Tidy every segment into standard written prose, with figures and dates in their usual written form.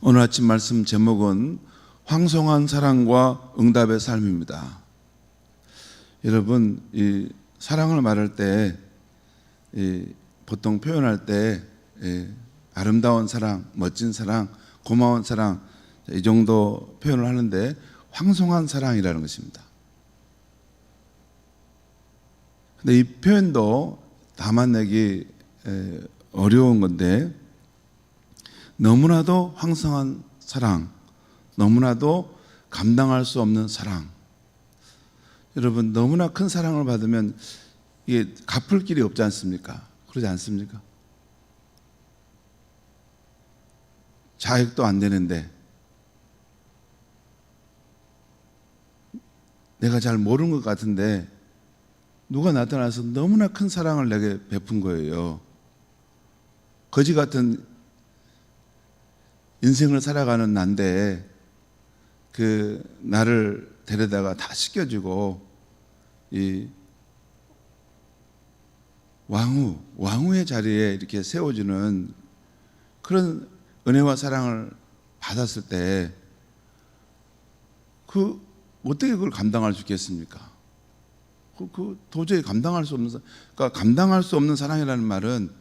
오늘 아침 말씀 제목은 황송한 사랑과 응답의 삶입니다. 여러분, 이 사랑을 말할 때 보통 표현할 때 아름다운 사랑, 멋진 사랑, 고마운 사랑, 이 정도 표현을 하는데 황송한 사랑이라는 것입니다. 근데 이 표현도 담아내기 어려운 건데, 너무나도 황송한 사랑, 너무나도 감당할 수 없는 사랑. 여러분, 너무나 큰 사랑을 받으면 이게 갚을 길이 없지 않습니까? 그러지 않습니까? 자액도 안 되는데, 내가 잘 모르는 것 같은데 누가 나타나서 너무나 큰 사랑을 내게 베푼 거예요. 거지 같은 인생을 살아가는 난데 그 나를 데려다가 다 씻겨주고 이 왕후의 자리에 이렇게 세워주는 그런 은혜와 사랑을 받았을 때 어떻게 그걸 감당할 수 있겠습니까? 도저히 감당할 수 없는, 그러니까 감당할 수 없는 사랑이라는 말은,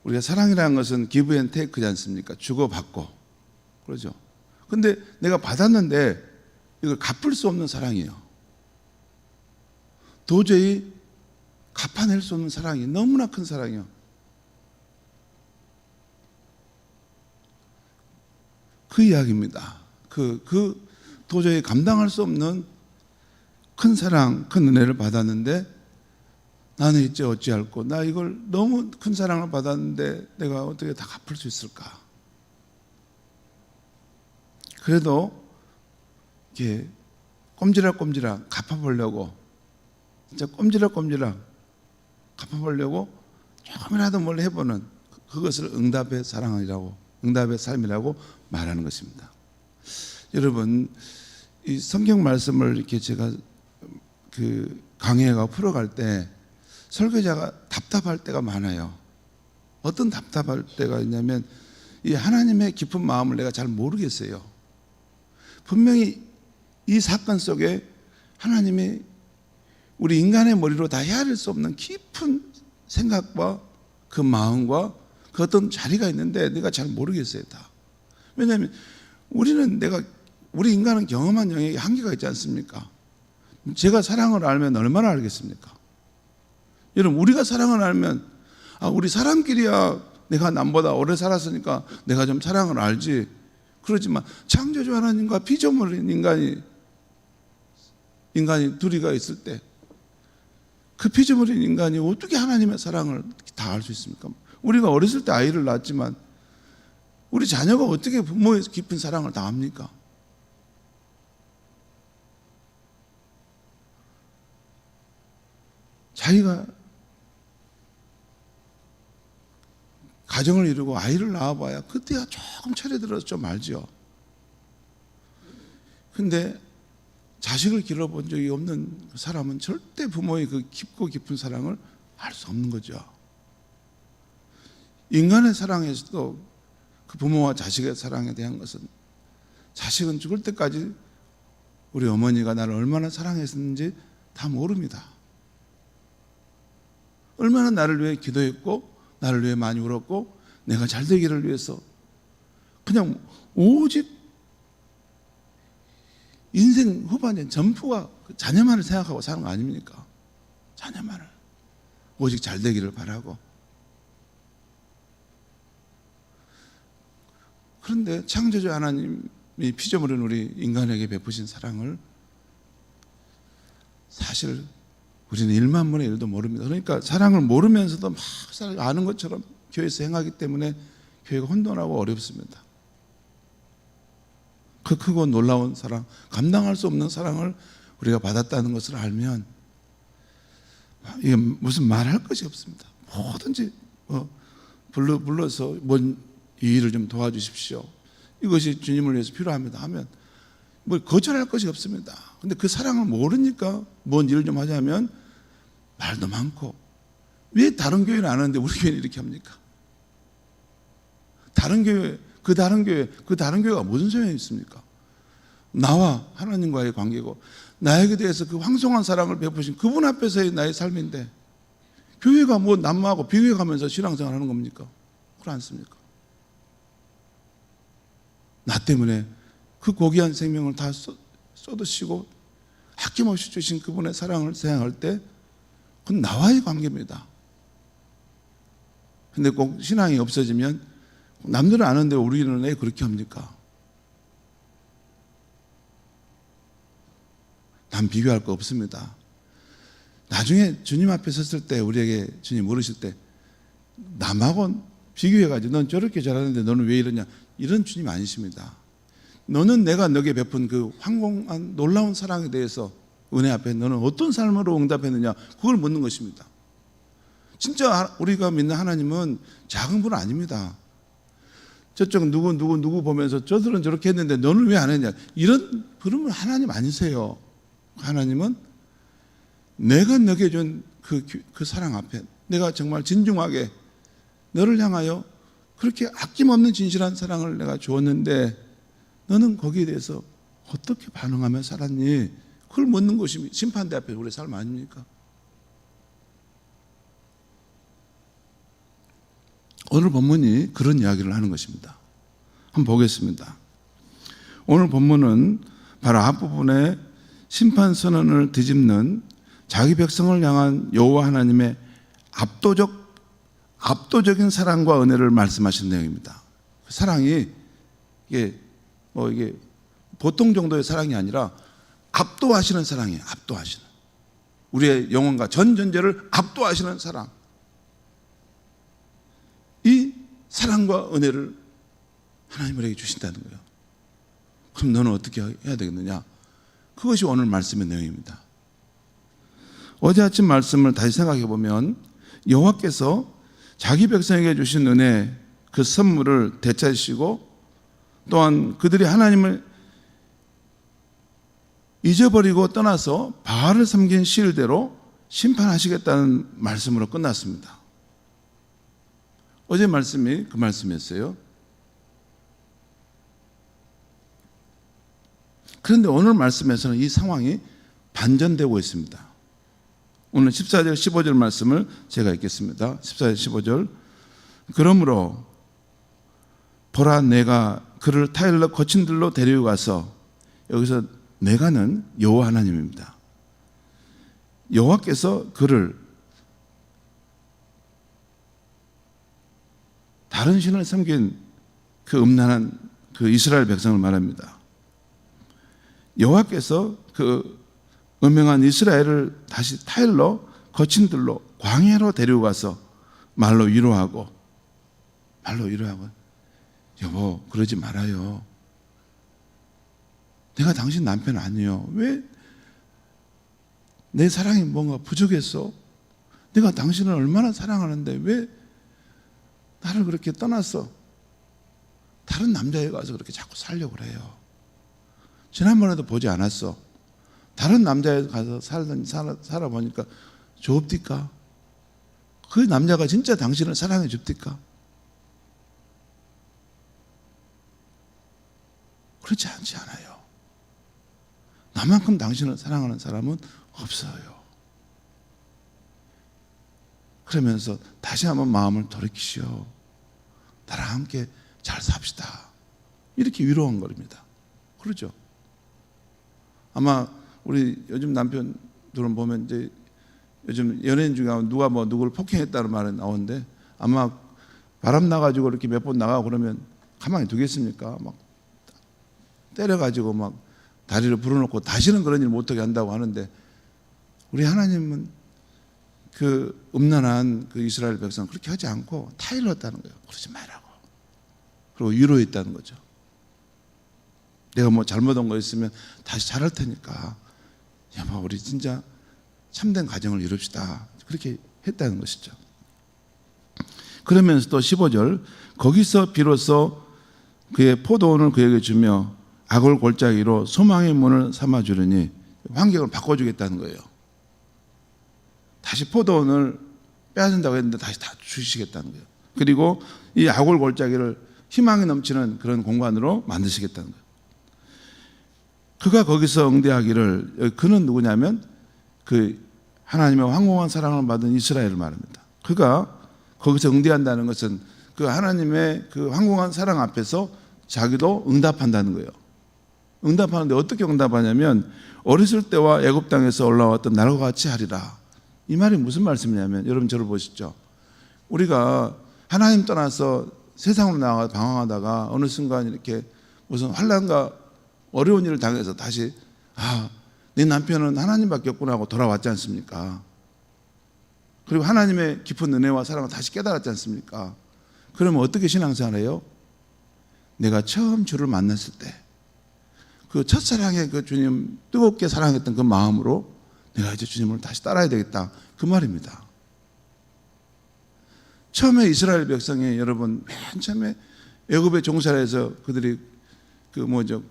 우리가 사랑이라는 것은 give and take지 않습니까? 주고받고, 그러죠. 근데 내가 받았는데 이걸 갚을 수 없는 사랑이에요. 도저히 갚아낼 수 없는 사랑이, 너무나 큰 사랑이에요. 그 이야기입니다. 도저히 감당할 수 없는 큰 사랑, 큰 은혜를 받았는데 나는 이제 어찌할꼬, 나 이걸 너무 큰 사랑을 받았는데 내가 어떻게 다 갚을 수 있을까? 그래도 이렇게 꼼지락꼼지락 갚아보려고, 진짜 꼼지락꼼지락 갚아보려고 조금이라도 뭘 해보는, 그것을 응답의 사랑이라고, 응답의 삶이라고 말하는 것입니다. 여러분, 이 성경 말씀을 이렇게 제가 강해가 풀어갈 때 설교자가 답답할 때가 많아요. 어떤 답답할 때가 있냐면, 이 하나님의 깊은 마음을 내가 잘 모르겠어요. 분명히 이 사건 속에 하나님이 우리 인간의 머리로 다 헤아릴 수 없는 깊은 생각과 그 마음과 그 어떤 자리가 있는데 내가 잘 모르겠어요, 다. 왜냐하면 우리 인간은 경험한 영역에 한계가 있지 않습니까? 제가 사랑을 알면 얼마나 알겠습니까? 여러분, 우리가 사랑을 알면, 우리 사람끼리야 내가 남보다 오래 살았으니까 내가 좀 사랑을 알지. 그러지만 창조주 하나님과 피조물인 인간이 둘이가 있을 때, 그 피조물인 인간이 어떻게 하나님의 사랑을 다 알 수 있습니까? 우리가 어렸을 때 아이를 낳았지만 우리 자녀가 어떻게 부모의 깊은 사랑을 다 압니까? 자기가 가정을 이루고 아이를 낳아봐야 그때야 조금 철이 들어서 좀 알죠. 근데 자식을 길러본 적이 없는 사람은 절대 부모의 그 깊고 깊은 사랑을 알 수 없는 거죠. 인간의 사랑에서도 그 부모와 자식의 사랑에 대한 것은, 자식은 죽을 때까지 우리 어머니가 나를 얼마나 사랑했는지 다 모릅니다. 얼마나 나를 위해 기도했고 나를 위해 많이 울었고 내가 잘 되기를 위해서 그냥 오직 인생 후반에 전부가 자녀만을 생각하고 사는 거 아닙니까? 자녀만을 오직 잘 되기를 바라고. 그런데 창조주 하나님이 피조물인 우리 인간에게 베푸신 사랑을 사실 우리는 1만 분의 1도 모릅니다. 그러니까 사랑을 모르면서도 막 아는 것처럼 교회에서 행하기 때문에 교회가 혼돈하고 어렵습니다. 그 크고 놀라운 사랑, 감당할 수 없는 사랑을 우리가 받았다는 것을 알면 이게 무슨 말할 것이 없습니다. 뭐든지 불러서 이 일을 좀 도와주십시오, 이것이 주님을 위해서 필요합니다 하면 거절할 것이 없습니다. 근데 그 사랑을 모르니까 뭔 일을 좀 하자면 말도 많고, 왜 다른 교회는 안 하는데 우리 교회는 이렇게 합니까? 다른 교회 그 다른 교회가 무슨 소용이 있습니까? 나와 하나님과의 관계고 나에게 대해서 그 황송한 사랑을 베푸신 그분 앞에서의 나의 삶인데 교회가 뭐 남하고 비교해가면서 신앙생활 하는 겁니까? 그렇지 않습니까? 나 때문에 그 고귀한 생명을 다 쏟으시고 아낌없이 주신 그분의 사랑을 생각할 때 그건 나와의 관계입니다. 근데 꼭 신앙이 없어지면 남들은 아는데 우리는 왜 그렇게 합니까? 난 비교할 거 없습니다. 나중에 주님 앞에 섰을 때 우리에게 주님 물으실 때 남하고 비교해가지고 넌 저렇게 잘하는데 너는 왜 이러냐, 이런 주님 아니십니다. 너는 내가 너에게 베푼 그 황공한 놀라운 사랑에 대해서 은혜 앞에 너는 어떤 삶으로 응답했느냐, 그걸 묻는 것입니다. 진짜 우리가 믿는 하나님은 작은 분 아닙니다. 저쪽 누구 보면서 저들은 저렇게 했는데 너는 왜 안 했냐, 이런 그러면 하나님 아니세요. 하나님은 내가 너에게 준 그 사랑 앞에 내가 정말 진중하게 너를 향하여 그렇게 아낌없는 진실한 사랑을 내가 주었는데 너는 거기에 대해서 어떻게 반응하며 살았니? 그걸 묻는 것이 심판대 앞에 우리의 삶 아닙니까? 오늘 본문이 그런 이야기를 하는 것입니다. 한번 보겠습니다. 오늘 본문은 바로 앞부분에 심판 선언을 뒤집는 자기 백성을 향한 여호와 하나님의 압도적인 사랑과 은혜를 말씀하신 내용입니다. 사랑이 이게 보통 정도의 사랑이 아니라 압도하시는 사랑이에요. 압도하시는, 우리의 영혼과 전 존재를 압도하시는 사랑. 이 사랑과 은혜를 하나님 우리에게 주신다는 거예요. 그럼 너는 어떻게 해야 되겠느냐? 그것이 오늘 말씀의 내용입니다. 어제 아침 말씀을 다시 생각해 보면 여호와께서 자기 백성에게 주신 은혜, 그 선물을 되찾으시고 또한 그들이 하나님을 잊어버리고 떠나서 바알을 섬긴 시일대로 심판하시겠다는 말씀으로 끝났습니다. 어제 말씀이 그 말씀이었어요. 그런데 오늘 말씀에서는 이 상황이 반전되고 있습니다. 오늘 14절 15절 말씀을 제가 읽겠습니다. 14절 15절. 그러므로 보라, 내가 그를 타일러 거친 들로 데려가서, 여기서 내가는 여호와 하나님입니다. 여호와께서 그를 다른 신을 섬긴 그 음란한 그 이스라엘 백성을 말합니다. 여호와께서 그 음행한 이스라엘을 다시 타일러 거친 들로 광야로 데려가서 말로 위로하고 여보, 그러지 말아요. 내가 당신 남편 아니에요. 왜 내 사랑이 뭔가 부족했어? 내가 당신을 얼마나 사랑하는데 왜 나를 그렇게 떠났어? 다른 남자에 가서 그렇게 자꾸 살려고 그래요. 지난번에도 보지 않았어. 다른 남자에 가서 살아보니까 좋읍디까? 그 남자가 진짜 당신을 사랑해 줍디까? 그렇지 않지 않아요. 나만큼 당신을 사랑하는 사람은 없어요. 그러면서 다시 한번 마음을 돌이키시오. 나랑 함께 잘 삽시다. 이렇게 위로한 겁니다. 그렇죠? 아마 우리 요즘 남편들은 보면 이제 요즘 연예인 중에 누가 뭐 누구를 폭행했다는 말이 나오는데 아마 바람 나가지고 이렇게 몇 번 나가고 그러면 가만히 두겠습니까? 막 때려가지고 막 다리를 불어넣고 다시는 그런 일 못하게 한다고 하는데 우리 하나님은 그 음란한 그 이스라엘 백성 그렇게 하지 않고 타일렀다는 거예요. 그러지 말라고. 그리고 위로했다는 거죠. 내가 뭐 잘못한 거 있으면 다시 잘할 테니까 여보, 우리 진짜 참된 가정을 이룹시다. 그렇게 했다는 것이죠. 그러면서 또 15절, 거기서 비로소 그의 포도원을 그에게 주며 악을 골짜기로 소망의 문을 삼아주려니, 환경을 바꿔주겠다는 거예요. 다시 포도원을 빼앗는다고 했는데 다시 다 주시겠다는 거예요. 그리고 이 악을 골짜기를 희망이 넘치는 그런 공간으로 만드시겠다는 거예요. 그가 거기서 응대하기를, 그는 누구냐면 그 하나님의 황공한 사랑을 받은 이스라엘을 말합니다. 그가 거기서 응대한다는 것은 그 하나님의 그 황공한 사랑 앞에서 자기도 응답한다는 거예요. 응답하는데 어떻게 응답하냐면 어렸을 때와 애굽 땅에서 올라왔던 날과 같이 하리라. 이 말이 무슨 말씀이냐면, 여러분 저를 보시죠. 우리가 하나님 떠나서 세상으로 나가 방황하다가 어느 순간 이렇게 무슨 환난과 어려운 일을 당해서 다시 내 남편은 하나님밖에 없구나 하고 돌아왔지 않습니까? 그리고 하나님의 깊은 은혜와 사랑을 다시 깨달았지 않습니까? 그러면 어떻게 신앙생활해요? 내가 처음 주를 만났을 때 그 첫사랑의 그 주님 뜨겁게 사랑했던 그 마음으로 내가 이제 주님을 다시 따라야 되겠다, 그 말입니다. 처음에 이스라엘 백성이, 여러분 맨 처음에 애굽의 종살이에서 그들이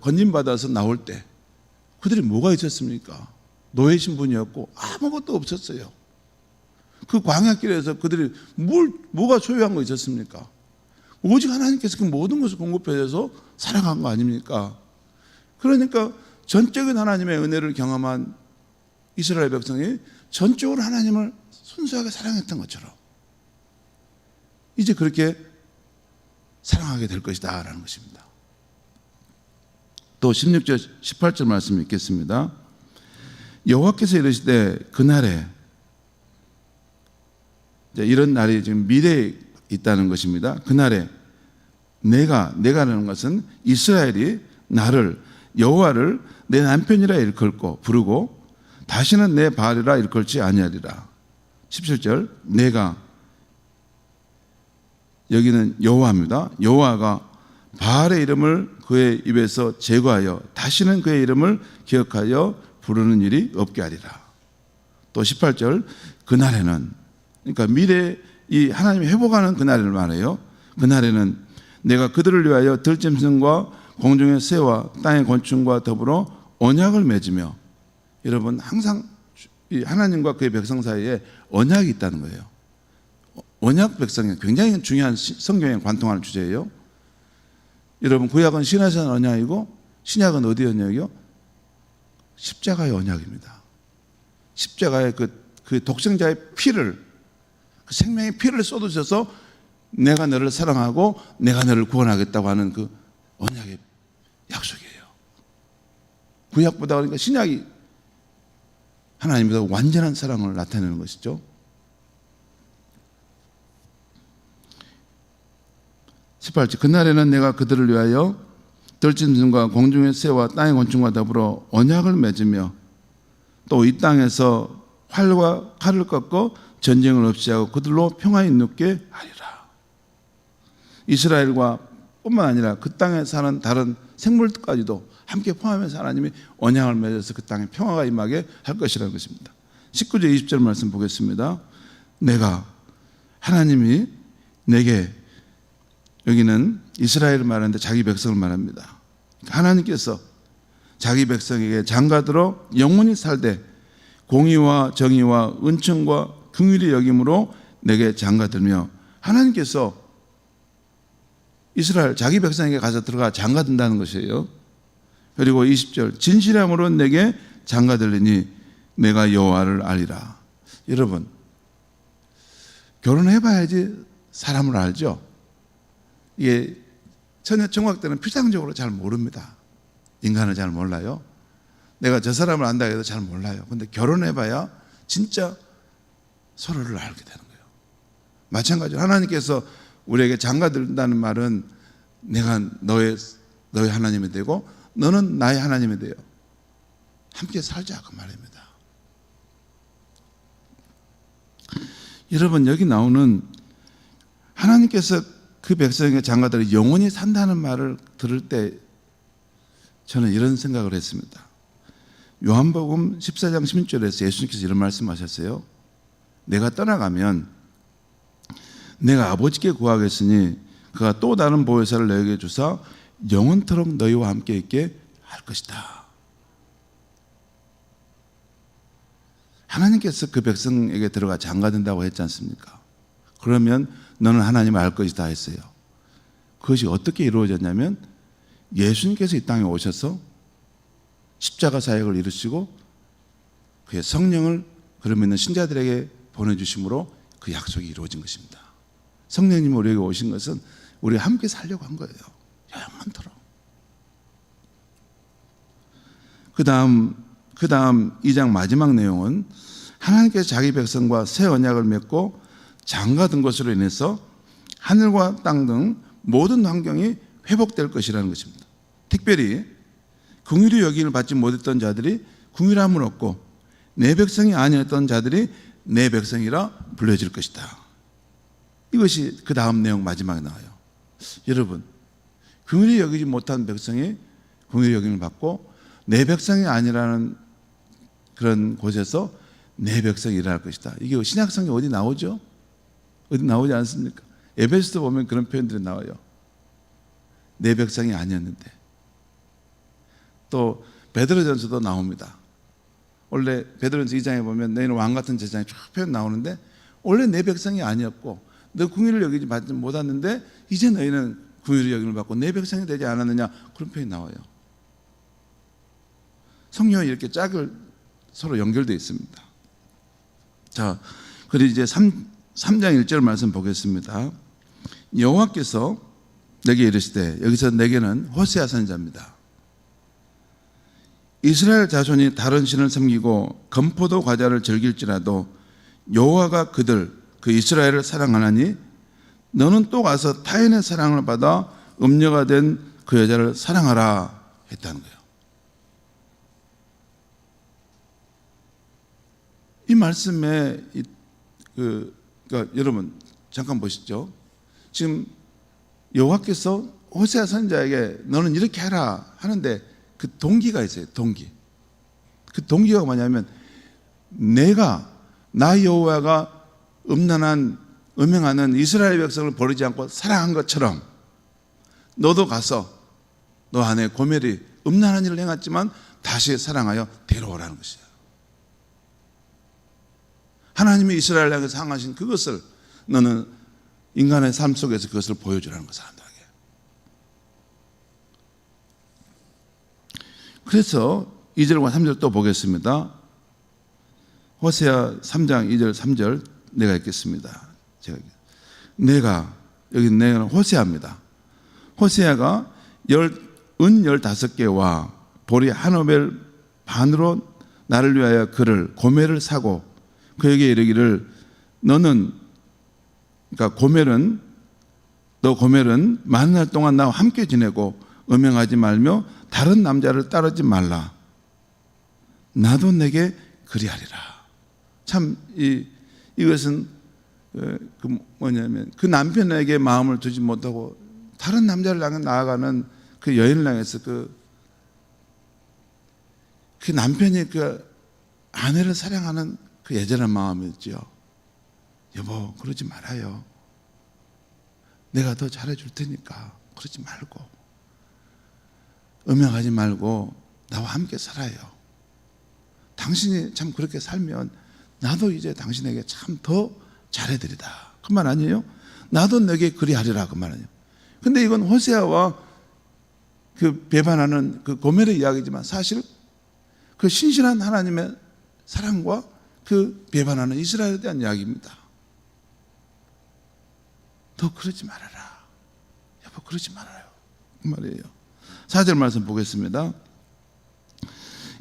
건진받아서 나올 때 그들이 뭐가 있었습니까? 노예 신분이었고 아무것도 없었어요. 그 광야길에서 그들이 뭐가 소유한 거 있었습니까? 오직 하나님께서 그 모든 것을 공급해 줘서 살아간 거 아닙니까? 그러니까 전적인 하나님의 은혜를 경험한 이스라엘 백성이 전적으로 하나님을 순수하게 사랑했던 것처럼 이제 그렇게 사랑하게 될 것이다 라는 것입니다. 또 16절 18절 말씀 읽겠습니다. 여호와께서 이르시되 그날에, 이런 날이 지금 미래에 있다는 것입니다. 그날에 내가라는 것은 이스라엘이 나를, 여호와를 내 남편이라 일컬고 부르고 다시는 내 바알이라 일컬지 아니하리라. 17절 내가, 여기는 여호와입니다. 여호와가 바알의 이름을 그의 입에서 제거하여 다시는 그의 이름을 기억하여 부르는 일이 없게 하리라. 또 18절 그날에는, 그러니까 미래 이 하나님이 회복하는 그날을 말해요. 그날에는 내가 그들을 위하여 들짐승과 공중의 새와 땅의 곤충과 더불어 언약을 맺으며, 여러분 항상 이 하나님과 그의 백성 사이에 언약이 있다는 거예요. 언약 백성이 굉장히 중요한 성경에 관통하는 주제예요. 여러분 구약은 시내산 언약이고 신약은 어디 언약이요? 십자가의 언약입니다. 십자가의 그 독생자의 피를, 그 생명의 피를 쏟으셔서 내가 너를 사랑하고 내가 너를 구원하겠다고 하는 그 언약의 약속이에요. 구약보다 그러니까 신약이 하나님보다 완전한 사랑을 나타내는 것이죠. 18절 그날에는 내가 그들을 위하여 들짐승과 공중의 새와 땅의 곤충과 더불어 언약을 맺으며 또 이 땅에서 활과 칼을 꺾고 전쟁을 없이 하고 그들로 평안히 눕게 하리라. 이스라엘과 뿐만 아니라 그 땅에 사는 다른 생물까지도 함께 포함해서 하나님이 언약을 맺어서 그 땅에 평화가 임하게 할 것이라는 것입니다. 19절 20절 말씀 보겠습니다. 내가, 하나님이 내게, 여기는 이스라엘을 말하는데 자기 백성을 말합니다. 하나님께서 자기 백성에게 장가들어 영원히 살되 공의와 정의와 은총과 긍휼히 여김으로 내게 장가들며, 하나님께서 이스라엘 자기 백성에게 가서 들어가 장가든다는 것이에요. 그리고 20절 진실함으로 내게 장가들리니 내가 여호와를 알리라. 여러분 결혼해봐야지 사람을 알죠. 이게 처녀 청각 때는 피상적으로 잘 모릅니다. 인간을 잘 몰라요. 내가 저 사람을 안다 해도 잘 몰라요. 근데 결혼해봐야 진짜 서로를 알게 되는 거예요. 마찬가지로 하나님께서 우리에게 장가든다는 말은 내가 너의 하나님이 되고 너는 나의 하나님이 돼요. 함께 살자, 그 말입니다. 여러분 여기 나오는 하나님께서 그 백성에게 장가들어 영원히 산다는 말을 들을 때 저는 이런 생각을 했습니다. 요한복음 14장 16절에서 예수님께서 이런 말씀하셨어요. 내가 떠나가면 내가 아버지께 구하겠으니 그가 또 다른 보혜사를 너에게 주사 영원토록 너희와 함께 있게 할 것이다. 하나님께서 그 백성에게 들어가 장가든다고 했지 않습니까? 그러면 너는 하나님을 알 것이다 했어요. 그것이 어떻게 이루어졌냐면 예수님께서 이 땅에 오셔서 십자가 사역을 이루시고 그의 성령을 그를 믿는 신자들에게 보내주심으로 그 약속이 이루어진 것입니다. 성령님이 우리에게 오신 것은 우리가 함께 살려고 한 거예요. 영원토록. 그 다음 2장 마지막 내용은 하나님께서 자기 백성과 새 언약을 맺고 장가든 것으로 인해서 하늘과 땅 등 모든 환경이 회복될 것이라는 것입니다. 특별히 긍휼히 여김을 받지 못했던 자들이 긍휼함을 얻고 내 백성이 아니었던 자들이 내 백성이라 불려질 것이다. 이것이 그 다음 내용 마지막에 나와요. 여러분, 긍휼히 여기지 못한 백성이 긍휼히 여김을 받고 내 백성이 아니라는 그런 곳에서 내 백성이 일어날 것이다. 이게 신약성경에 어디 나오죠? 어디 나오지 않습니까? 에베소서 보면 그런 표현들이 나와요. 내 백성이 아니었는데. 또 베드로전서도 나옵니다. 원래 베드로전서 2장에 보면 너희는 왕같은 제사장이 쭉 표현 나오는데 원래 내 백성이 아니었고 너 긍휼을 여기지 받지 못했는데 이제 너희는 긍휼히 여김을 받고 내 백성이 되지 않았느냐, 그런 표현이 나와요. 성경이 이렇게 짝을 서로 연결되어 있습니다. 자, 그리고 이제 3장 1절 말씀 보겠습니다. 여호와께서 내게 이르시되, 여기서 내게는 호세아 선지자입니다. 이스라엘 자손이 다른 신을 섬기고 건포도 과자를 즐길지라도 여호와가 그 이스라엘을 사랑하나니 너는 또 가서 타인의 사랑을 받아 음녀가 된 그 여자를 사랑하라 했다는 거예요. 이 말씀에 그러니까 여러분 잠깐 보시죠. 지금 여호와께서 호세아 선지자에게 너는 이렇게 해라 하는데 그 동기가 있어요. 그 동기가 뭐냐면 나 여호와가 음행하는 이스라엘 백성을 버리지 않고 사랑한 것처럼 너도 가서 너 아내 고멜이 음란한 일을 행했지만 다시 사랑하여 데려오라는 것이에요. 하나님이 이스라엘 향해서 향하신 그것을 너는 인간의 삶 속에서 그것을 보여주라는 것, 사람들에게. 그래서 2절과 3절 또 보겠습니다. 호세아 3장 2절 3절 내가 읽겠습니다. 내가는 호세아입니다. 호세아가 은 15개와 보리 한 오벨 반으로 나를 위하여 고멜을 사고 그에게 이르기를 그러니까 고멜은 많은 날 동안 나와 함께 지내고 음행하지 말며 다른 남자를 따르지 말라. 나도 내게 그리하리라. 참 이것은 뭐냐면 그 남편에게 마음을 두지 못하고 다른 남자를 향해 나아가는 그 여인을 향해서 그 남편이 그 아내를 사랑하는 그 애절한 마음이었죠. 여보, 그러지 말아요. 내가 더 잘해줄 테니까 그러지 말고 음행하지 말고 나와 함께 살아요. 당신이 참 그렇게 살면 나도 이제 당신에게 참 더 잘해드리다. 그 말 아니에요? 나도 너에게 그리하리라, 그 말 아니에요? 근데 이건 호세아와 그 배반하는 그 고멜의 이야기지만 사실 그 신실한 하나님의 사랑과 그 배반하는 이스라엘에 대한 이야기입니다. 너 그러지 말아라. 여보, 그러지 말아요. 그 말이에요. 4절 말씀 보겠습니다.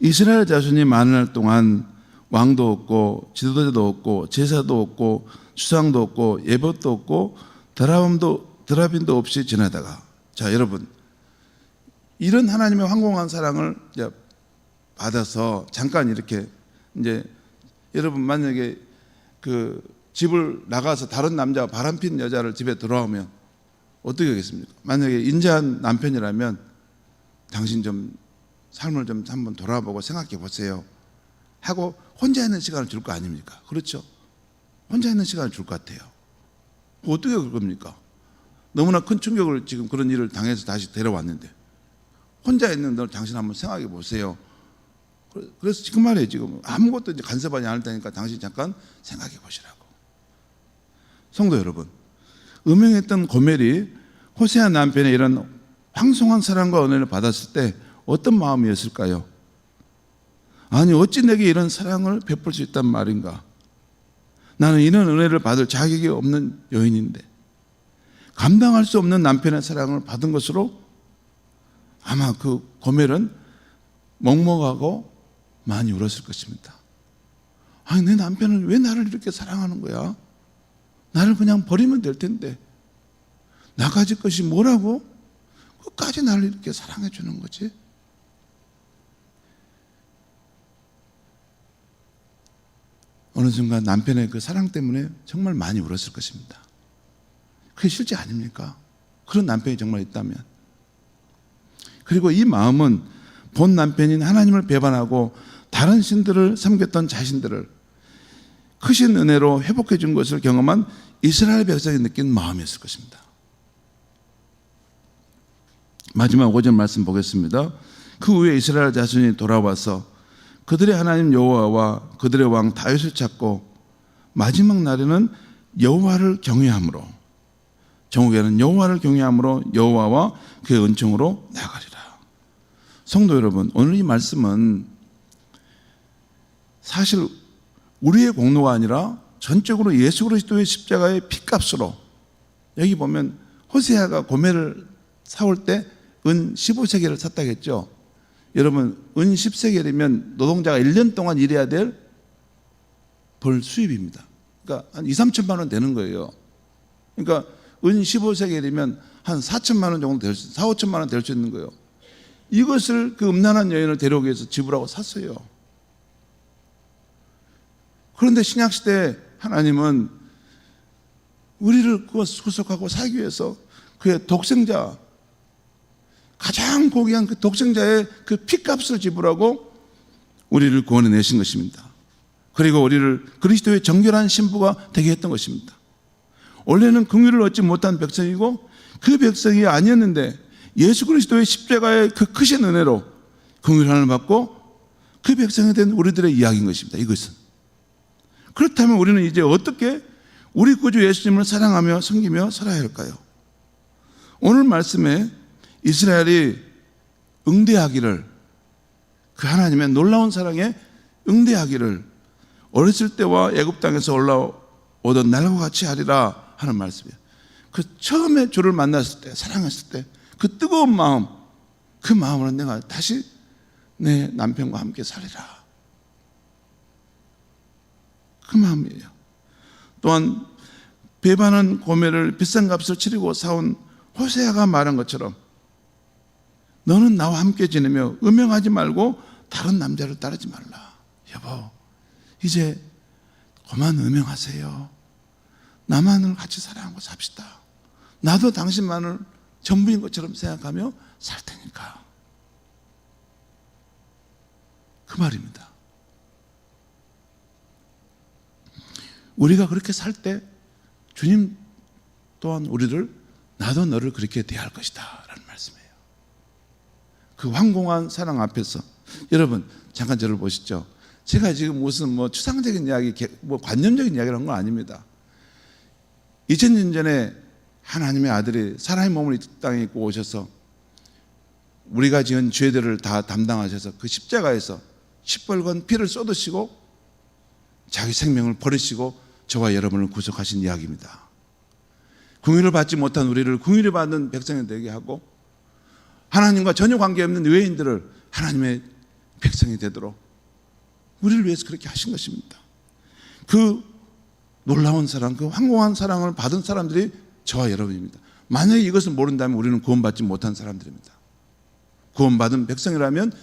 이스라엘 자손이 많은 날 동안 왕도 없고 지도자도 없고 제사도 없고 수상도 없고 예법도 없고 드라빈도 없이 지내다가, 자 여러분, 이런 하나님의 황공한 사랑을 이제 받아서 잠깐 이렇게 이제 여러분 만약에 그 집을 나가서 다른 남자와 바람핀 여자를 집에 들어오면 어떻게 하겠습니까? 만약에 인자한 남편이라면 당신 좀 삶을 좀 한번 돌아보고 생각해 보세요 하고 혼자 있는 시간을 줄 거 아닙니까? 그렇죠? 혼자 있는 시간을 줄 것 같아요. 어떻게 그럴 겁니까? 너무나 큰 충격을 지금 그런 일을 당해서 다시 데려왔는데 혼자 있는 널 당신 한번 생각해 보세요. 그래서 지금 말이에요. 지금 아무것도 이제 간섭하지 않을 테니까 당신 잠깐 생각해 보시라고. 성도 여러분, 음행했던 고멜이 호세아 남편의 이런 황송한 사랑과 은혜를 받았을 때 어떤 마음이었을까요? 아니 어찌 내게 이런 사랑을 베풀 수 있단 말인가? 나는 이런 은혜를 받을 자격이 없는 여인인데, 감당할 수 없는 남편의 사랑을 받은 것으로 아마 그 고멜은 먹먹하고 많이 울었을 것입니다. 아니 내 남편은 왜 나를 이렇게 사랑하는 거야? 나를 그냥 버리면 될 텐데 나 가질 것이 뭐라고 끝까지 나를 이렇게 사랑해 주는 거지? 어느 순간 남편의 그 사랑 때문에 정말 많이 울었을 것입니다. 그게 실제 아닙니까? 그런 남편이 정말 있다면. 그리고 이 마음은 본 남편인 하나님을 배반하고 다른 신들을 섬겼던 자신들을 크신 은혜로 회복해 준 것을 경험한 이스라엘 백성이 느낀 마음이었을 것입니다. 마지막 5절 말씀 보겠습니다. 그 후에 이스라엘 자손이 돌아와서 그들의 하나님 여호와와 그들의 왕 다윗을 찾고 마지막 날에는 여호와를 경외함으로, 정오에는 여호와를 경외함으로 여호와와 그의 은총으로 나가리라. 성도 여러분, 오늘 이 말씀은 사실 우리의 공로가 아니라 전적으로 예수 그리스도의 십자가의 피값으로, 여기 보면 호세아가 고멜을 사올 때 은 15세겔을 샀다고 했죠. 여러분, 은 10세겔이면 노동자가 1년 동안 일해야 될 벌 수입입니다. 그러니까 한 2, 3천만 원 되는 거예요. 그러니까 은 15세겔이면 한 4천만 원 정도 될 수, 4, 5천만 원 될 수 있는 거예요. 이것을 그 음란한 여인을 데려오기 위해서 지불하고 샀어요. 그런데 신약시대 하나님은 우리를 구속하고 살기 위해서 그의 독생자, 가장 고귀한 그 독생자의 그 피값을 지불하고 우리를 구원해 내신 것입니다. 그리고 우리를 그리스도의 정결한 신부가 되게 했던 것입니다. 원래는 긍휼을 얻지 못한 백성이고 그 백성이 아니었는데 예수 그리스도의 십자가의 그 크신 은혜로 긍휼함을 받고 그 백성이 된 우리들의 이야기인 것입니다. 이것은. 그렇다면 우리는 이제 어떻게 우리 구주 예수님을 사랑하며 섬기며 살아야 할까요? 오늘 말씀에 이스라엘이 응대하기를, 그 하나님의 놀라운 사랑에 응대하기를 어렸을 때와 애굽 땅에서 올라오던 날과 같이 하리라 하는 말씀이에요. 그 처음에 주를 만났을 때, 사랑했을 때 그 뜨거운 마음, 그 마음으로 내가 다시 내 남편과 함께 살리라, 그 마음이에요. 또한 배반한 고멜을 비싼 값을 치르고 사온 호세아가 말한 것처럼 너는 나와 함께 지내며 음행하지 말고 다른 남자를 따르지 말라. 여보, 이제 그만 음행하세요. 나만을 같이 사랑하고 삽시다. 나도 당신만을 전부인 것처럼 생각하며 살 테니까. 그 말입니다. 우리가 그렇게 살 때 주님 또한 우리를 나도 너를 그렇게 대할 것이다 라는 말씀이에요. 그 황공한 사랑 앞에서, 여러분 잠깐 저를 보시죠. 제가 지금 무슨 추상적인 이야기, 관념적인 이야기를 한 건 아닙니다. 2000년 전에 하나님의 아들이 사람의 몸을 이 땅에 입고 오셔서 우리가 지은 죄들을 다 담당하셔서 그 십자가에서 시뻘건 피를 쏟으시고 자기 생명을 버리시고 저와 여러분을 구속하신 이야기입니다. 긍휼을 받지 못한 우리를 긍휼을 받는 백성이 되게 하고 하나님과 전혀 관계없는 외인들을 하나님의 백성이 되도록 우리를 위해서 그렇게 하신 것입니다. 그 놀라운 사랑, 그 황공한 사랑을 받은 사람들이 저와 여러분입니다. 만약에 이것을 모른다면 우리는 구원받지 못한 사람들입니다. 구원받은 백성이라면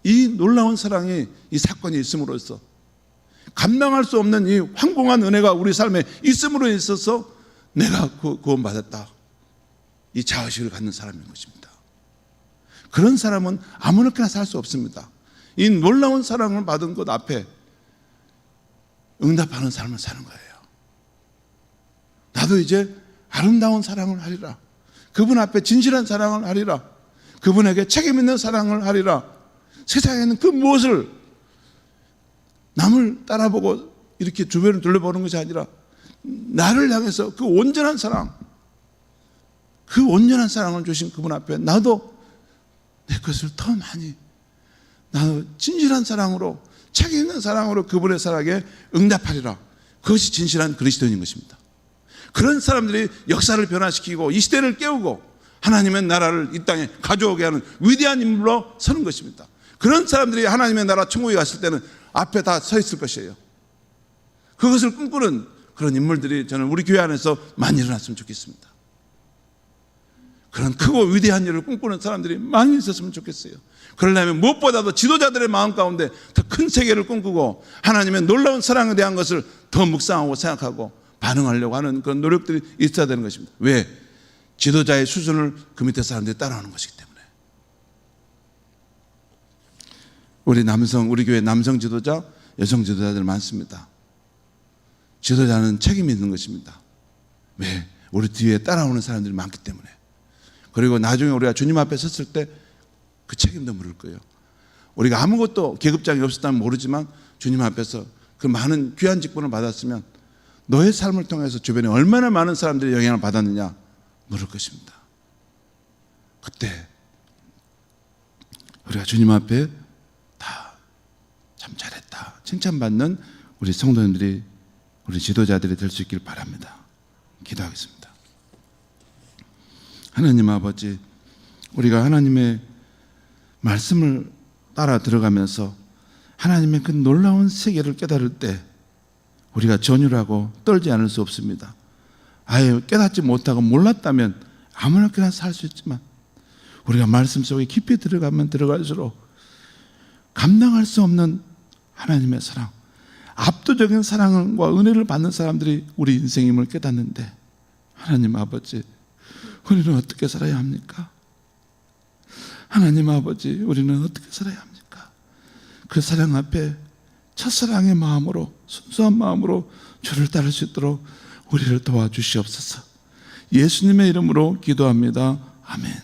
이 놀라운 사랑이, 이 사건이 있음으로써 감당할 수 없는 이 황공한 은혜가 우리 삶에 있음으로 있어서 내가 구원받았다, 이 자의식을 갖는 사람인 것입니다. 그런 사람은 아무렇게나 살 수 없습니다. 이 놀라운 사랑을 받은 것 앞에 응답하는 삶을 사는 거예요. 나도 이제 아름다운 사랑을 하리라, 그분 앞에 진실한 사랑을 하리라, 그분에게 책임 있는 사랑을 하리라. 세상에는 그 무엇을 남을 따라보고 이렇게 주변을 둘러보는 것이 아니라 나를 향해서 그 온전한 사랑, 그 온전한 사랑을 주신 그분 앞에 나도 내 것을 더 많이, 나도 진실한 사랑으로, 책 있는 사랑으로 그분의 사랑에 응답하리라. 그것이 진실한 그리스도인인 것입니다. 그런 사람들이 역사를 변화시키고 이 시대를 깨우고 하나님의 나라를 이 땅에 가져오게 하는 위대한 인물로 서는 것입니다. 그런 사람들이 하나님의 나라 천국에 갔을 때는 앞에 다 서 있을 것이에요. 그것을 꿈꾸는 그런 인물들이 저는 우리 교회 안에서 많이 일어났으면 좋겠습니다. 그런 크고 위대한 일을 꿈꾸는 사람들이 많이 있었으면 좋겠어요. 그러려면 무엇보다도 지도자들의 마음 가운데 더 큰 세계를 꿈꾸고 하나님의 놀라운 사랑에 대한 것을 더 묵상하고 생각하고 반응하려고 하는 그런 노력들이 있어야 되는 것입니다. 왜? 지도자의 수준을 그 밑에 사람들이 따라오는 것이기 때문에. 우리 교회 남성 지도자, 여성 지도자들 많습니다. 지도자는 책임이 있는 것입니다. 왜? 우리 뒤에 따라오는 사람들이 많기 때문에. 그리고 나중에 우리가 주님 앞에 섰을 때 그 책임도 물을 거예요. 우리가 아무것도 계급장이 없었다면 모르지만 주님 앞에서 그 많은 귀한 직분을 받았으면 너의 삶을 통해서 주변에 얼마나 많은 사람들이 영향을 받았느냐 물을 것입니다. 그때 우리가 주님 앞에 다 참 잘했다 칭찬받는 우리 성도님들이, 우리 지도자들이 될 수 있길 바랍니다. 기도하겠습니다. 하나님 아버지, 우리가 하나님의 말씀을 따라 들어가면서 하나님의 그 놀라운 세계를 깨달을 때 우리가 전율하고 떨지 않을 수 없습니다. 아예 깨닫지 못하고 몰랐다면 아무렇게나 살 수 있지만 우리가 말씀 속에 깊이 들어가면 들어갈수록 감당할 수 없는 하나님의 사랑, 압도적인 사랑과 은혜를 받는 사람들이 우리 인생임을 깨닫는데, 하나님 아버지, 우리는 어떻게 살아야 합니까? 하나님 아버지, 우리는 어떻게 살아야 합니까? 그 사랑 앞에 첫사랑의 마음으로, 순수한 마음으로 주를 따를 수 있도록 우리를 도와주시옵소서. 예수님의 이름으로 기도합니다. 아멘.